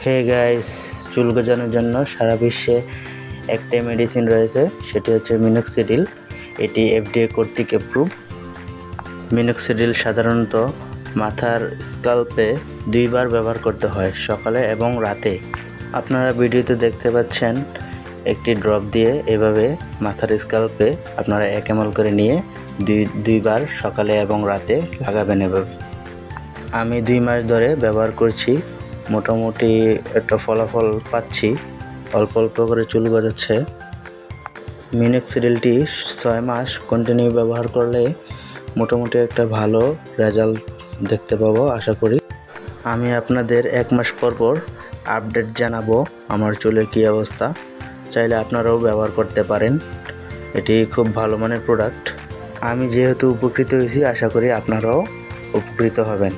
Hey guys, চুল গজানোর জন্য সারা বিশ্বে একটাই মেডিসিন রয়েছে, সেটি হচ্ছে মিনক্সিডিল। এটি এফডিএ কর্তৃক অ্যাপ্রুভ। মিনক্সিডিল সাধারণত মাথার স্কাল্পে 2বার ব্যবহার করতে হয়, সকালে এবং রাতে। আপনারা ভিডিওতে দেখতে পাচ্ছেন একটি ড্রপ দিয়ে এভাবে মাথার স্কাল্পে আপনারা 1 ml করে নিয়ে দুইবার সকালে এবং রাতে লাগাবেন। এভাবে আমি 2 মাস ধরে ব্যবহার করছি, মোটামুটি একটা ফলাফল পাচ্ছি। অল্প অল্প করে চুল গজাচ্ছে। মিনক্সিডিলটি 6 মাস কন্টিনিউ ব্যবহার করলে মোটামুটি একটা ভালো রেজাল্ট দেখতে পাবো আশা করি। আমি আপনাদের 1 মাস পর পর আপডেট জানাবো আমার চুলের কী অবস্থা। চাইলে আপনারাও ব্যবহার করতে পারেন, এটি খুব ভালো মানের প্রোডাক্ট। আমি যেহেতু উপকৃত হয়েছি, আশা করি আপনারাও উপকৃত হবেন।